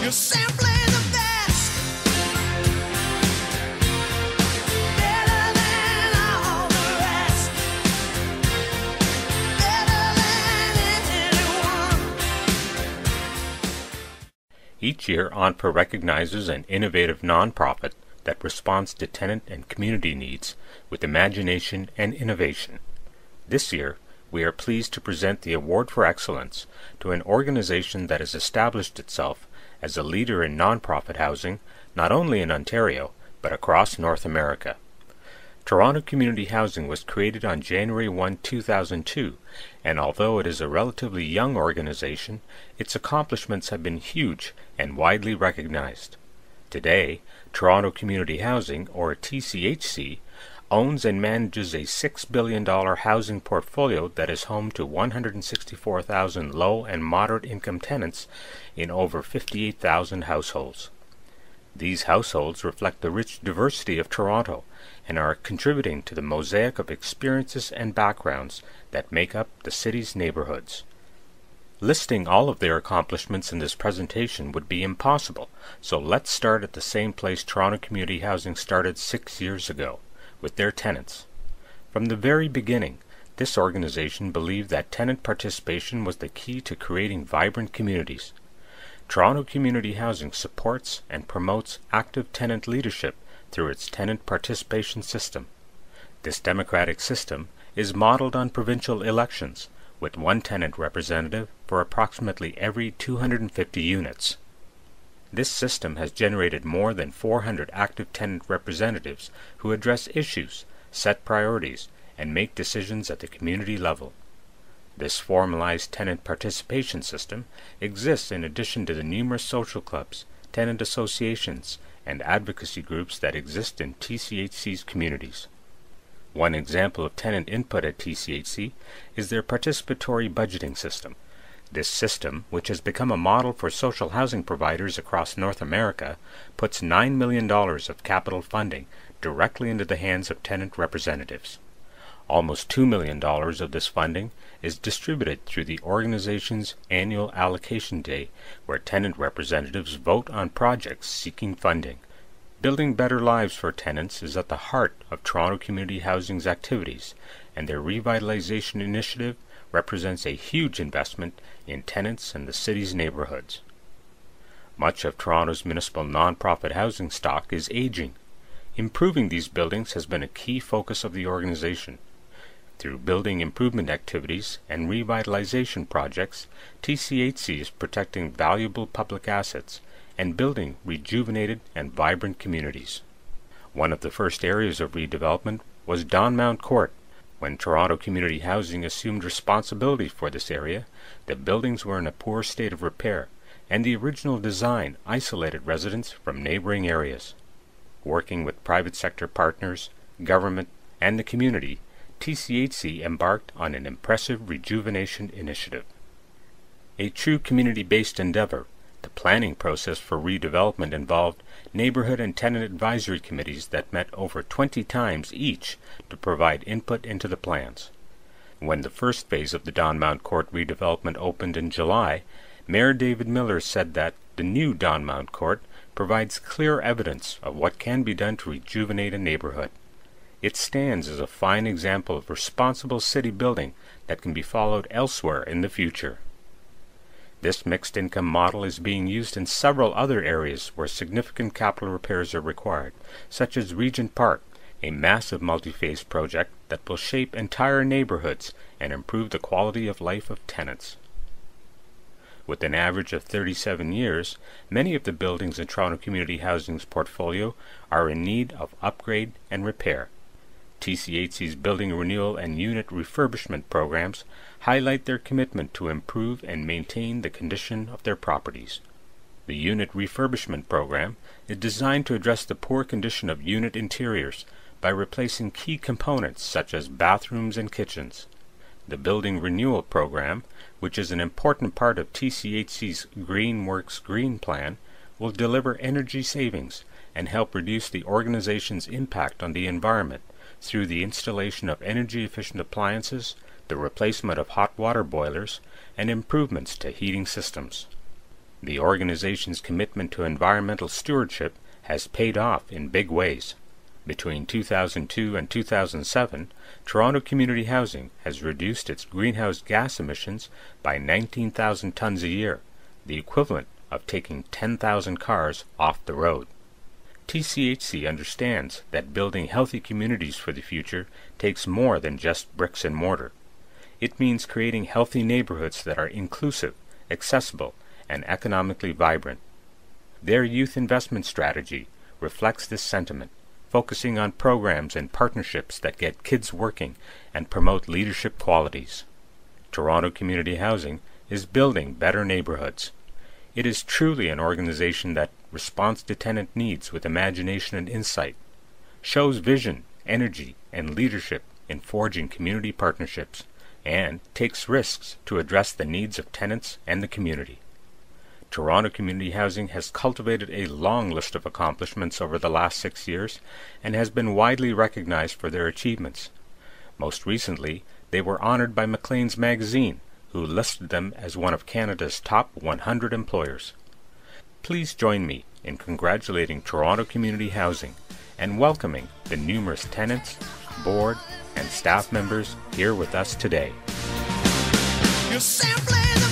You're simply the best. Better than all the rest. Better than anyone. Each year, ONPHA recognizes an innovative nonprofit that responds to tenant and community needs with imagination and innovation. This year, we are pleased to present the Award for Excellence to an organization that has established itself as a leader in nonprofit housing not only in Ontario, but across North America. Toronto Community Housing was created on January 1, 2002, and although it is a relatively young organization, its accomplishments have been huge and widely recognized. Today, Toronto Community Housing, or TCHC, owns and manages a $6 billion housing portfolio that is home to 164,000 low and moderate income tenants in over 58,000 households. These households reflect the rich diversity of Toronto and are contributing to the mosaic of experiences and backgrounds that make up the city's neighborhoods. Listing all of their accomplishments in this presentation would be impossible, so let's start at the same place Toronto Community Housing started 6 years ago, with their tenants. From the very beginning, this organization believed that tenant participation was the key to creating vibrant communities. Toronto Community Housing supports and promotes active tenant leadership through its tenant participation system. This democratic system is modeled on provincial elections, with one tenant representative for approximately every 250 units. This system has generated more than 400 active tenant representatives who address issues, set priorities, and make decisions at the community level. This formalized tenant participation system exists in addition to the numerous social clubs, tenant associations, and advocacy groups that exist in TCHC's communities. One example of tenant input at TCHC is their participatory budgeting system. This system, which has become a model for social housing providers across North America, puts $9 million of capital funding directly into the hands of tenant representatives. Almost $2 million of this funding is distributed through the organization's annual allocation day, where tenant representatives vote on projects seeking funding. Building better lives for tenants is at the heart of Toronto Community Housing's activities, and their revitalization initiative represents a huge investment in tenants and the city's neighborhoods. Much of Toronto's municipal nonprofit housing stock is aging. Improving these buildings has been a key focus of the organization. Through building improvement activities and revitalization projects, TCHC is protecting valuable public assets and building rejuvenated and vibrant communities. One of the first areas of redevelopment was Donmount Court. When Toronto Community Housing assumed responsibility for this area, the buildings were in a poor state of repair, and the original design isolated residents from neighboring areas. Working with private sector partners, government, and the community, TCHC embarked on an impressive rejuvenation initiative. A true community-based endeavor, the planning process for redevelopment involved neighborhood and tenant advisory committees that met over 20 times each to provide input into the plans. When the first phase of the Donmount Court redevelopment opened in July, Mayor David Miller said that the new Donmount Court provides clear evidence of what can be done to rejuvenate a neighborhood. It stands as a fine example of responsible city building that can be followed elsewhere in the future. This mixed-income model is being used in several other areas where significant capital repairs are required, such as Regent Park, a massive multi-phase project that will shape entire neighborhoods and improve the quality of life of tenants. With an average of 37 years, many of the buildings in Toronto Community Housing's portfolio are in need of upgrade and repair. TCHC's building renewal and unit refurbishment programs highlight their commitment to improve and maintain the condition of their properties. The unit refurbishment program is designed to address the poor condition of unit interiors by replacing key components such as bathrooms and kitchens. The building renewal program, which is an important part of TCHC's Green Works Green Plan, will deliver energy savings and help reduce the organization's impact on the environment through the installation of energy-efficient appliances, the replacement of hot water boilers, and improvements to heating systems. The organization's commitment to environmental stewardship has paid off in big ways. Between 2002 and 2007, Toronto Community Housing has reduced its greenhouse gas emissions by 19,000 tons a year, the equivalent of taking 10,000 cars off the road. TCHC understands that building healthy communities for the future takes more than just bricks and mortar. It means creating healthy neighborhoods that are inclusive, accessible, and economically vibrant. Their youth investment strategy reflects this sentiment, focusing on programs and partnerships that get kids working and promote leadership qualities. Toronto Community Housing is building better neighborhoods. It is truly an organization that responds to tenant needs with imagination and insight, shows vision, energy, and leadership in forging community partnerships, and takes risks to address the needs of tenants and the community. Toronto Community Housing has cultivated a long list of accomplishments over the last 6 years and has been widely recognized for their achievements. Most recently, they were honored by Maclean's magazine, who listed them as one of Canada's top 100 employers. Please join me in congratulating Toronto Community Housing and welcoming the numerous tenants, board, and staff members here with us today. You're simply